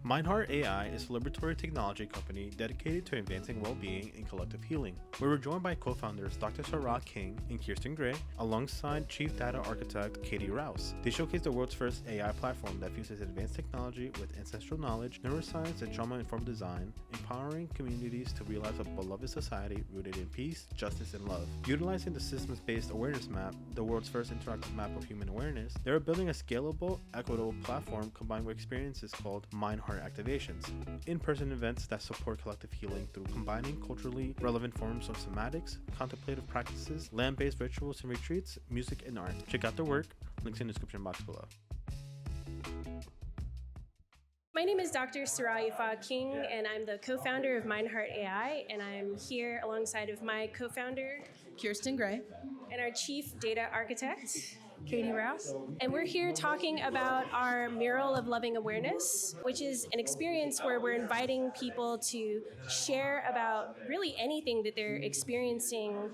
MindHeart AI is a liberatory technology company dedicated to advancing well-being and collective healing. We were joined by co-founders Dr. Sarah King and Kirsten Gray, alongside Chief Data Architect Katie Rouse. They showcase the world's first AI platform that fuses advanced technology with ancestral knowledge, neuroscience, and trauma-informed design, empowering communities to realize a beloved society rooted in peace, justice, and love. Utilizing the systems-based awareness map, the world's first interactive map of human awareness, they are building a scalable, equitable platform combined with experiences called MindHeart Activations, in-person events that support collective healing through combining culturally relevant forms of somatics, contemplative practices, land-based rituals and retreats, music, and art. Check out their work, links in the description box below. My name is Dr. Sarah King, and I'm the co-founder of MindHeart AI, and I'm here alongside of my co-founder, Kirsten Gray, and our Chief Data Architect, Katie Rouse. And we're here talking about our Mural of Loving Awareness, which is an experience where we're inviting people to share about really anything that they're experiencing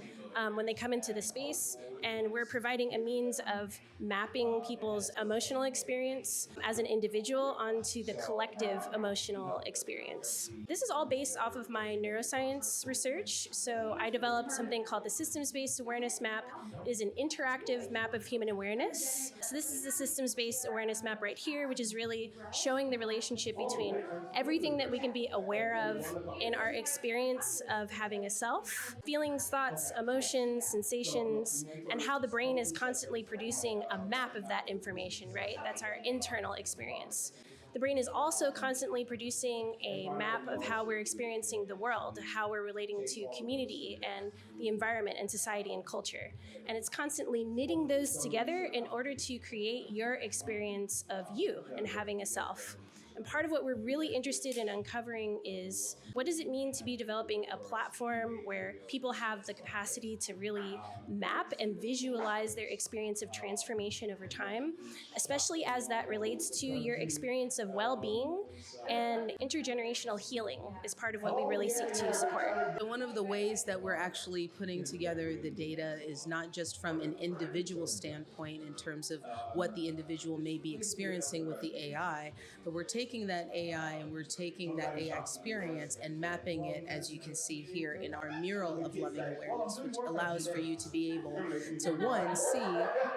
when they come into the space, and we're providing a means of mapping people's emotional experience as an individual onto the collective emotional experience. This is all based off of my neuroscience research. So I developed something called the Systems-Based Awareness Map. It is an interactive map of human awareness. So this is the Systems-Based Awareness Map right here, which is really showing the relationship between everything that we can be aware of in our experience of having a self, feelings, thoughts, emotions, sensations, and how the brain is constantly producing a map of that information, right? That's our internal experience. The brain is also constantly producing a map of how we're experiencing the world, how we're relating to community and the environment and society and culture. And it's constantly knitting those together in order to create your experience of you and having a self. And part of what we're really interested in uncovering is, what does it mean to be developing a platform where people have the capacity to really map and visualize their experience of transformation over time, especially as that relates to your experience of well-being, and intergenerational healing is part of what we really seek to support. So one of the ways that we're actually putting together the data is not just from an individual standpoint in terms of what the individual may be experiencing with the AI, but we're taking that AI and we're taking that AI experience and mapping it, as you can see here, in our Mural of Loving Awareness, which allows for you to be able to, one, see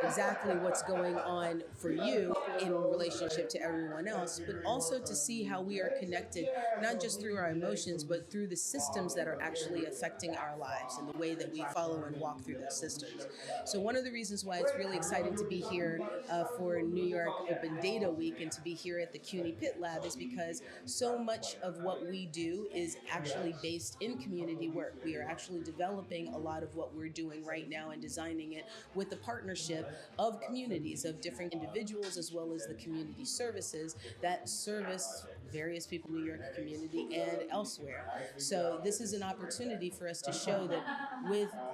exactly what's going on for you in relationship to everyone else, but also to see how we are connected, not just through our emotions, but through the systems that are actually affecting our lives and the way that we follow and walk through those systems. So one of the reasons why it's really exciting to be here for New York Open Data Week and to be here at the CUNY Pit Lab is because so much of what we do is actually based in community work. We are actually developing a lot of what we're doing right now and designing it with the partnership of communities, of different individuals, as well as the community services that service various people in the New York community and elsewhere. So this is an opportunity for us to show that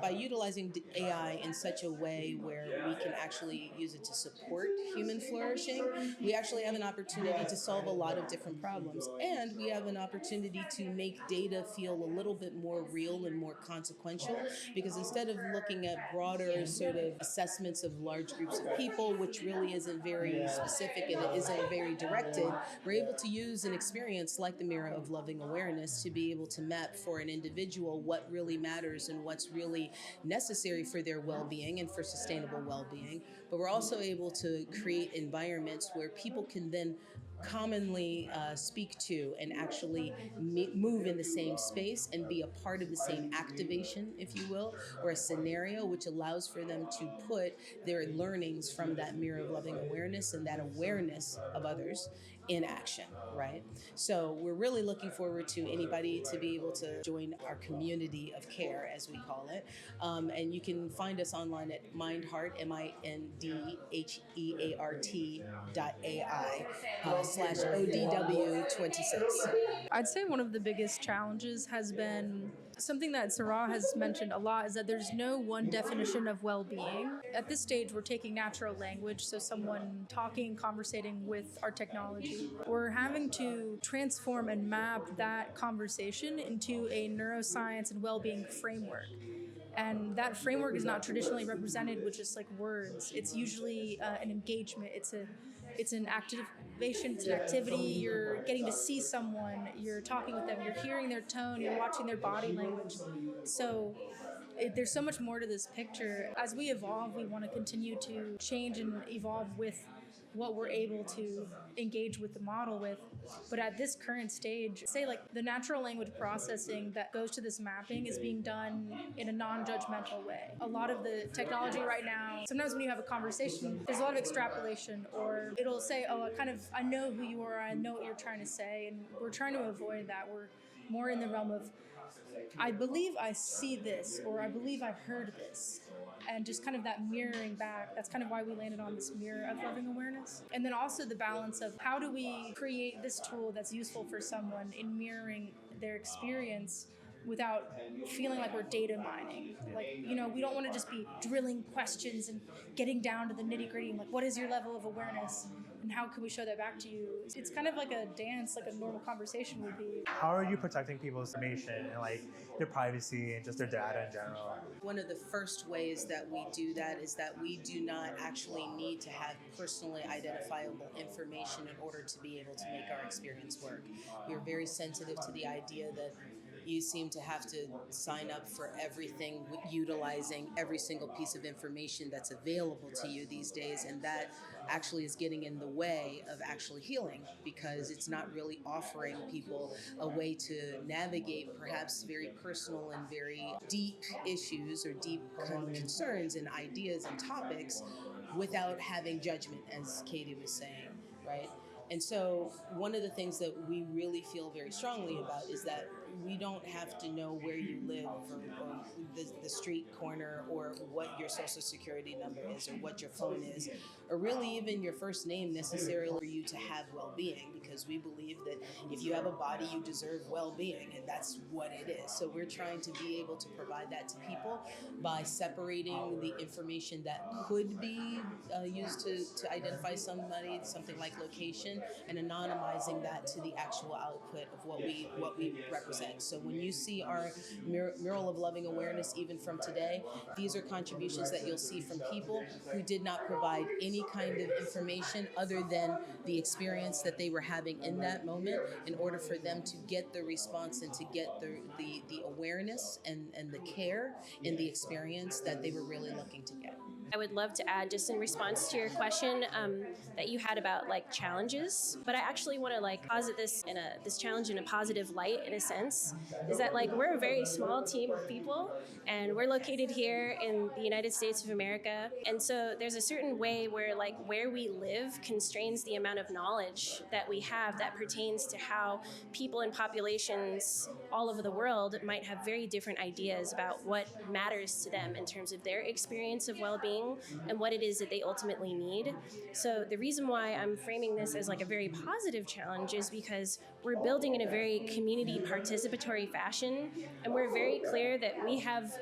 by utilizing AI in such a way where we can actually use it to support human flourishing, we actually have an opportunity to solve a lot of different problems. And we have an opportunity to make data feel a little bit more real and more consequential, because instead of looking at broader sort of assessments of large groups of people, which really isn't very specific and it isn't very directed, we're able to use an experience like the Mirror of Loving Awareness to be able to map for an individual what really matters and what's really necessary for their well-being and for sustainable well-being. But we're also able to create environments where people can then commonly speak to and actually move in the same space and be a part of the same activation, if you will, or a scenario which allows for them to put their learnings from that Mirror of Loving Awareness and that awareness of others in action, right? So we're really looking forward to anybody to be able to join our community of care, as we call it. And you can find us online at MindHeart, MindHeart.ai /ODW26. I'd say one of the biggest challenges has been something that Sarah has mentioned a lot, is that there's no one definition of well-being. At this stage, we're taking natural language, so someone talking, conversating with our technology. We're having to transform and map that conversation into a neuroscience and well-being framework. And that framework is not traditionally represented with just like words. It's usually an engagement. It's a It's an activation, it's an activity. You're getting to see someone, you're talking with them, you're hearing their tone, you're watching their body language. So there's so much more to this picture. As we evolve, we want to continue to change and evolve with what we're able to engage with the model with. But at this current stage, say like the natural language processing that goes to this mapping is being done in a non-judgmental way. A lot of the technology right now, sometimes when you have a conversation, there's a lot of extrapolation, or it'll say, oh, I know who you are, I know what you're trying to say, and we're trying to avoid that. We're more in the realm of, I believe I see this, or I believe I heard this. And just kind of that mirroring back. That's kind of why we landed on this mirror of loving awareness. And then also the balance of how do we create this tool that's useful for someone in mirroring their experience without feeling like we're data mining. Like, we don't want to just be drilling questions and getting down to the nitty-gritty, like what is your level of awareness and how can we show that back to you? It's kind of like a dance, like a normal conversation would be. How are you protecting people's information and like their privacy and just their data in general? One of the first ways that we do that is that we do not actually need to have personally identifiable information in order to be able to make our experience work. We're very sensitive to the idea that you seem to have to sign up for everything, utilizing every single piece of information that's available to you these days, and that actually is getting in the way of actually healing, because it's not really offering people a way to navigate perhaps very personal and very deep issues or deep concerns and ideas and topics without having judgment, as Katie was saying, right? And so one of the things that we really feel very strongly about is that we don't have to know where you live or the street corner or what your social security number is or what your phone is, or really even your first name necessarily for you to have well-being, because we believe that if you have a body, you deserve well-being, and that's what it is. So we're trying to be able to provide that to people by separating the information that could be used to identify somebody, something like location, and anonymizing that to the actual output of what we represent. So when you see our mural of loving awareness, even from today, these are contributions that you'll see from people who did not provide any kind of information other than the experience that they were having in that moment in order for them to get the response and to get the awareness and the care and the experience that they were really looking to get. I would love to add, just in response to your question that you had about like challenges, but I actually want to like posit this challenge in a positive light, in a sense, is that like we're a very small team of people, and we're located here in the United States of America, and so there's a certain way where like where we live constrains the amount of knowledge that we have that pertains to how people in populations all over the world might have very different ideas about what matters to them in terms of their experience of well-being and what it is that they ultimately need. So the reason why I'm framing this as like a very positive challenge is because we're building in a very community participatory fashion, and we're very clear that we have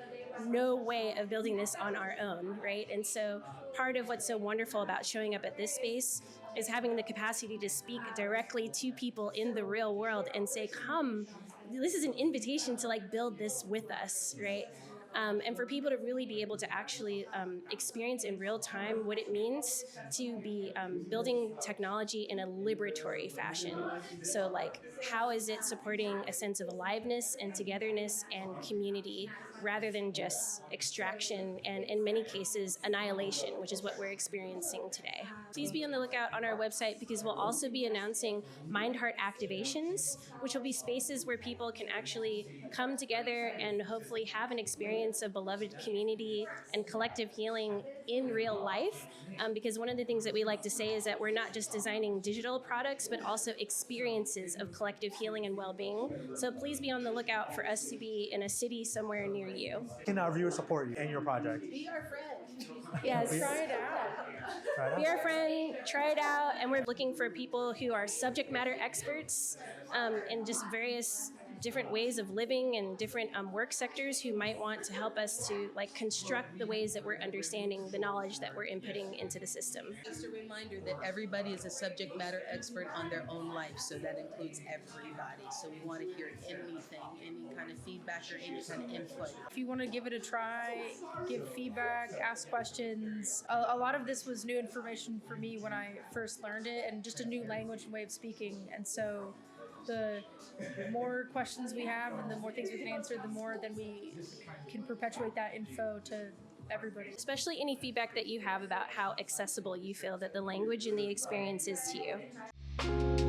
no way of building this on our own, right? And so part of what's so wonderful about showing up at this space is having the capacity to speak directly to people in the real world and say, come, this is an invitation to like build this with us, right? And for people to really be able to actually experience in real time what it means to be building technology in a liberatory fashion. So like, how is it supporting a sense of aliveness and togetherness and community rather than just extraction and, in many cases, annihilation, which is what we're experiencing today. Please be on the lookout on our website, because we'll also be announcing MindHeart Activations, which will be spaces where people can actually come together and hopefully have an experience of beloved community and collective healing in real life. Because one of the things that we like to say is that we're not just designing digital products, but also experiences of collective healing and well-being. So please be on the lookout for us to be in a city somewhere near you. Can our viewers support you and your project? Be our friend. Yes. Try it out. Be our friend, try it out, and we're looking for people who are subject matter experts in just various different ways of living and different work sectors who might want to help us to like construct the ways that we're understanding the knowledge that we're inputting into the system. Just a reminder that everybody is a subject matter expert on their own life, so that includes everybody. So we want to hear anything, any kind of feedback or any kind of input. If you want to give it a try, give feedback, ask questions. A lot of this was new information for me when I first learned it, and just a new language and way of speaking. And so the more questions we have and the more things we can answer, the more then we can perpetuate that info to everybody. Especially any feedback that you have about how accessible you feel that the language and the experience is to you.